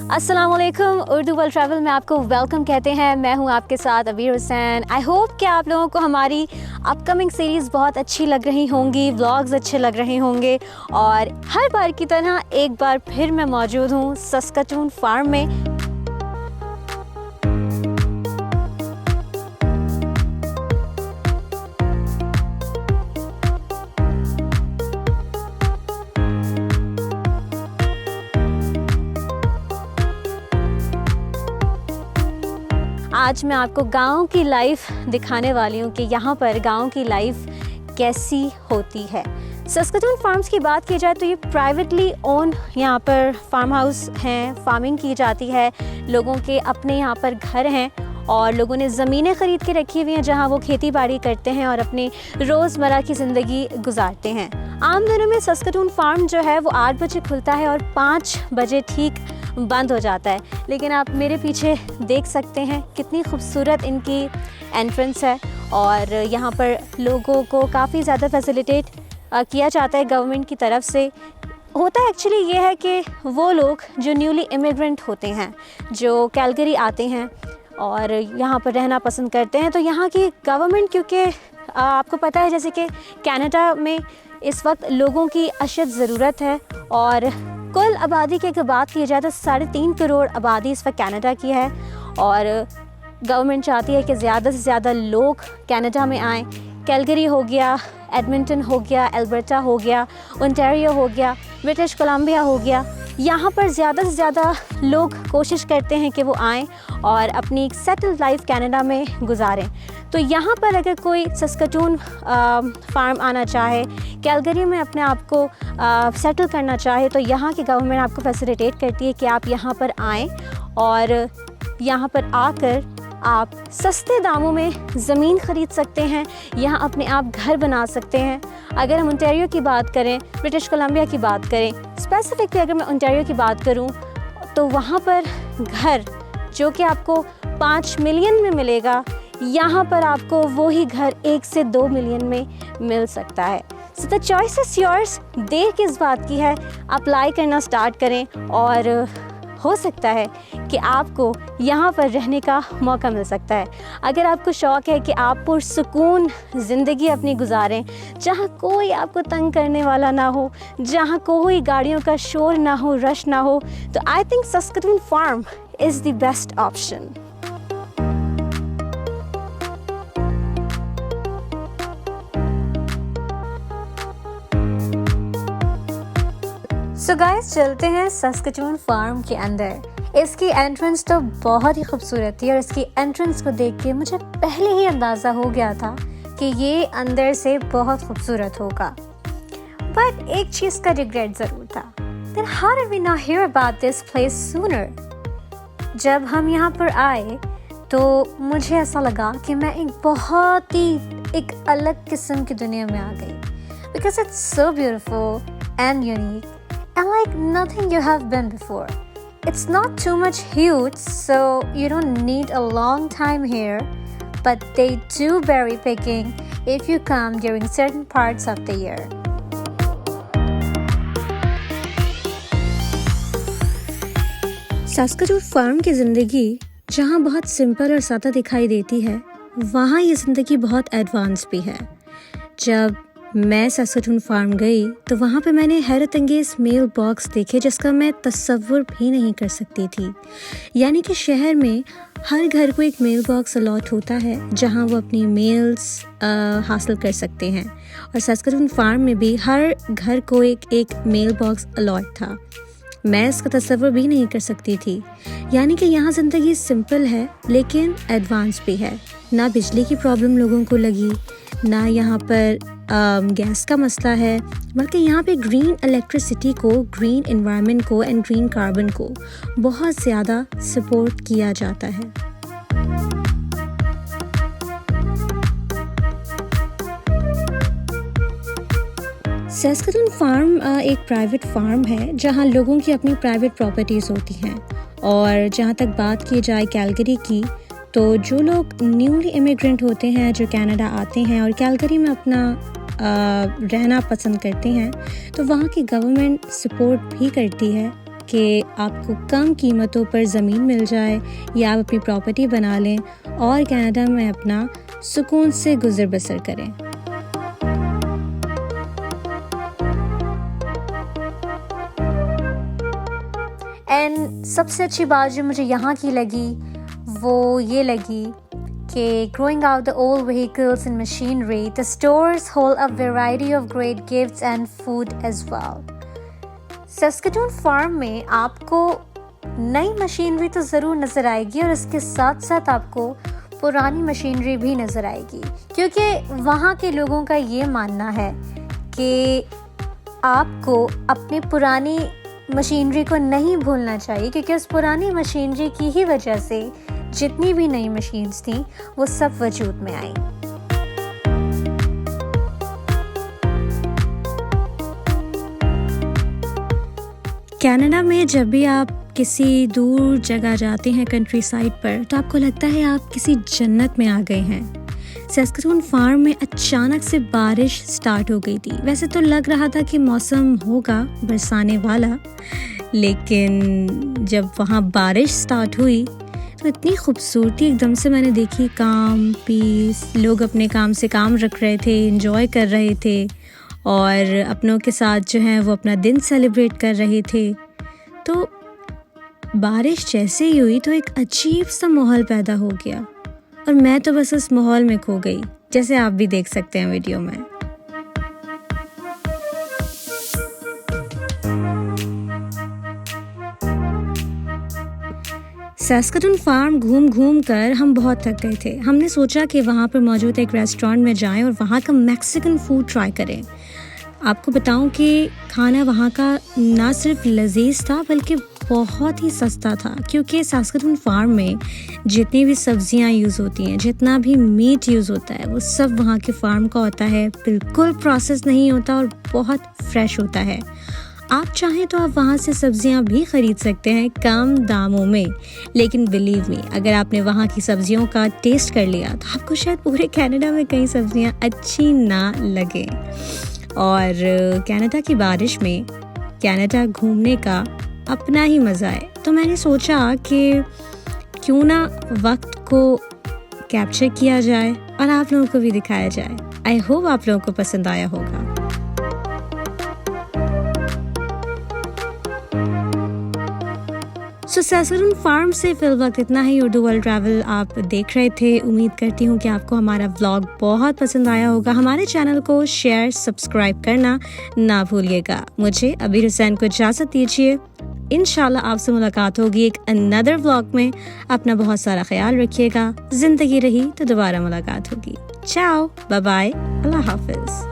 अस्सलाम वालेकुम। Urdu world travel में आपको वेलकम कहते हैं। मैं हूं आपके साथ अबीर हुसैन। आई होप कि आप लोगों को हमारी अपकमिंग सीरीज़ बहुत अच्छी लग रही होंगी, व्लॉग्स अच्छे लग रहे होंगे। और हर बार की तरह एक बार फिर मैं मौजूद हूं सस्कचून फार्म में। आज मैं आपको गांव की लाइफ दिखाने वाली हूँ कि यहाँ पर गांव की लाइफ कैसी होती है। सस्कचून फार्म्स की बात की जाए तो ये प्राइवेटली ओन यहाँ पर फार्म हाउस हैं, फार्मिंग की जाती है। लोगों के अपने यहाँ पर घर हैं और लोगों ने ज़मीनें ख़रीद के रखी हुई हैं जहाँ वो खेती बाड़ी करते हैं और अपनी रोज़मर्रा की ज़िंदगी गुजारते हैं। आम दिनों में सस्कचून फार्म जो है वो 8 बजे खुलता है और 5 बजे ठीक बंद हो जाता है। लेकिन आप मेरे पीछे देख सकते हैं कितनी खूबसूरत इनकी एंट्रेंस है और यहाँ पर लोगों को काफ़ी ज़्यादा फैसिलिटेट किया जाता है गवर्नमेंट की तरफ से। होता एक्चुअली ये है कि वो लोग जो न्यूली इमिग्रेंट होते हैं, जो कैलगरी आते हैं और यहाँ पर रहना पसंद करते हैं, तो यहाँ की गवर्नमेंट, क्योंकि आपको पता है जैसे कि कनाडा में इस वक्त लोगों की अशद ज़रूरत है और कुल आबादी की अगर बात की जाए तो 3.5 करोड़ आबादी इस वक्त कनाडा की है और गवर्नमेंट चाहती है कि ज़्यादा से ज़्यादा लोग कनाडा में आएँ। कैलगरी हो गया, एडमिंटन हो गया, एल्बर्टा हो गया, ओंटारियो हो गया, ब्रिटिश कोलंबिया हो गया, यहाँ पर ज़्यादा से ज़्यादा लोग कोशिश करते हैं कि वो आएँ और अपनी एक सेटल्ड लाइफ कनाडा में गुजारें। तो यहाँ पर अगर कोई सस्कचून फार्म आना चाहे, कैलगरी में अपने आप को सेटल करना चाहे, तो यहाँ की गवर्नमेंट आपको फैसिलिटेट करती है कि आप यहाँ पर आएँ और यहाँ पर आकर आप सस्ते दामों में ज़मीन ख़रीद सकते हैं, यहाँ अपने आप घर बना सकते हैं। अगर हम ओंटारियो की बात करें, ब्रिटिश कोलंबिया की बात करें, स्पेसिफिकली अगर मैं ओंटारियो की बात करूं, तो वहाँ पर घर जो कि आपको 5 मिलियन में मिलेगा, यहाँ पर आपको वही घर 1 से 2 मिलियन में मिल सकता है। So the choice is yours. देर किस बात की है, अप्लाई करना स्टार्ट करें और हो सकता है कि आपको यहाँ पर रहने का मौका मिल सकता है। अगर आपको शौक़ है कि आप पुरसुकून ज़िंदगी अपनी गुजारें, जहाँ कोई आपको तंग करने वाला ना हो, जहाँ कोई गाड़ियों का शोर ना हो, रश ना हो, तो I think Saskatoon farm is the best option. So guys, चलते हैं सस्कचून फार्म के अंदर। इसकी एंट्रेंस तो बहुत ही खूबसूरत थी और इसकी एंट्रेंस को देख के मुझे पहले ही अंदाज़ा हो गया था कि ये अंदर से बहुत खूबसूरत होगा। बट एक चीज़ का रिग्रेट ज़रूर था। Then how did we not hear about this place sooner? जब हम यहाँ पर आए तो मुझे ऐसा लगा कि मैं एक अलग किस्म की दुनिया में आ गई। Because it's so beautiful and unique and like nothing you have been before. It's not too much huge, so you don't need a long time here, but they do berry picking if you come during certain parts of the year. Saskatoon farm की ज़िंदगी जहाँ बहुत simple और सादा दिखाई देती है, वहाँ ये ज़िंदगी बहुत एडवांस भी है। जब मैं सस्कचून फार्म गई तो वहाँ पे मैंने हैरत अंगेज़ मेल बॉक्स देखे जिसका मैं तसव्वुर भी नहीं कर सकती थी। यानी कि शहर में हर घर को एक मेल बॉक्स अलॉट होता है जहाँ वो अपनी मेल्स हासिल कर सकते हैं और सस्कचून फार्म में भी हर घर को एक मेल बॉक्स अलॉट था। मैं इसका तसव्वुर भी नहीं कर सकती थी। यानी कि यहाँ ज़िंदगी सिंपल है लेकिन एडवांस भी है। ना बिजली की प्रॉब्लम लोगों को लगी, ना यहाँ पर गैस का मसला है, बल्कि यहाँ पे ग्रीन इलेक्ट्रिसिटी को, ग्रीन एनवायरनमेंट को एंड ग्रीन कार्बन को बहुत ज़्यादा सपोर्ट किया जाता है। सस्कचून फार्म एक प्राइवेट फार्म है जहाँ लोगों की अपनी प्राइवेट प्रॉपर्टीज़ होती हैं और जहाँ तक बात की जाए कैलगरी की, तो जो लोग न्यूली इमिग्रेंट होते हैं, जो कनाडा आते हैं और कैलगरी में अपना रहना पसंद करते हैं, तो वहाँ की गवर्नमेंट सपोर्ट भी करती है कि आपको कम कीमतों पर ज़मीन मिल जाए या आप अपनी प्रॉपर्टी बना लें और कनाडा में अपना सुकून से गुज़र बसर करें। एंड सबसे अच्छी बात जो मुझे यहाँ की लगी वो ये लगी कि growing out the old vehicles and machinery, the stores hold a variety of great gifts and food as well. Saskatoon farm में आपको नई मशीनरी तो ज़रूर नज़र आएगी और इसके साथ साथ आपको पुरानी मशीनरी भी नज़र आएगी, क्योंकि वहाँ के लोगों का ये मानना है कि आपको अपनी पुरानी मशीनरी को नहीं भूलना चाहिए, क्योंकि उस पुरानी मशीनरी की ही वजह से जितनी भी नई मशीन्स थी वो सब वजूद में आई। कनाडा में जब भी आप किसी दूर जगह जाते हैं कंट्री साइड पर, तो आपको लगता है आप किसी जन्नत में आ गए हैं। सस्कटून फार्म में अचानक से बारिश स्टार्ट हो गई थी। वैसे तो लग रहा था कि मौसम होगा बरसाने वाला, लेकिन जब वहाँ बारिश स्टार्ट हुई तो इतनी खूबसूरती एकदम से मैंने देखी। काम, पीस, लोग अपने काम से काम रख रहे थे, एंजॉय कर रहे थे और अपनों के साथ जो है वो अपना दिन सेलिब्रेट कर रहे थे। तो बारिश जैसे ही हुई तो एक अजीब सा माहौल पैदा हो गया और मैं तो बस उस माहौल में खो गई, जैसे आप भी देख सकते हैं वीडियो में। सस्कटून फार्म घूम घूम कर हम बहुत थक गए थे। हमने सोचा कि वहाँ पर मौजूद एक रेस्टोरेंट में जाएं और वहाँ का मैक्सिकन फूड ट्राई करें। आपको बताऊं कि खाना वहाँ का ना सिर्फ लजीज था बल्कि बहुत ही सस्ता था, क्योंकि सस्कटून फार्म में जितनी भी सब्जियां यूज़ होती हैं, जितना भी मीट यूज़ होता है, वो सब वहाँ के फार्म का होता है। बिल्कुल प्रोसेस नहीं होता और बहुत फ्रेश होता है। आप चाहें तो आप वहाँ से सब्जियां भी ख़रीद सकते हैं कम दामों में, लेकिन बिलीव मी, अगर आपने वहाँ की सब्जियों का टेस्ट कर लिया तो आपको शायद पूरे कनाडा में कई सब्जियां अच्छी ना लगे। और कनाडा की बारिश में कनाडा घूमने का अपना ही मज़ा है, तो मैंने सोचा कि क्यों ना वक्त को कैप्चर किया जाए और आप लोगों को भी दिखाया जाए। आई होप आप लोगों को पसंद आया होगा। सस्कटून फार्म से फिलहाल इतना ही। उर्दू वर्ल्ड ट्रैवल आप देख रहे थे। उम्मीद करती हूँ कि आपको हमारा व्लॉग बहुत पसंद आया होगा। हमारे चैनल को शेयर, सब्सक्राइब करना ना भूलिएगा। मुझे अबीर हुसैन को इजाज़त दीजिए। इंशाल्लाह आपसे मुलाकात होगी एक अनदर व्लॉग में। अपना बहुत सारा ख्याल रखिएगा। ज़िंदगी रही तो दोबारा मुलाकात होगी। चाओ, बाय बाय, अल्लाह हाफिज़।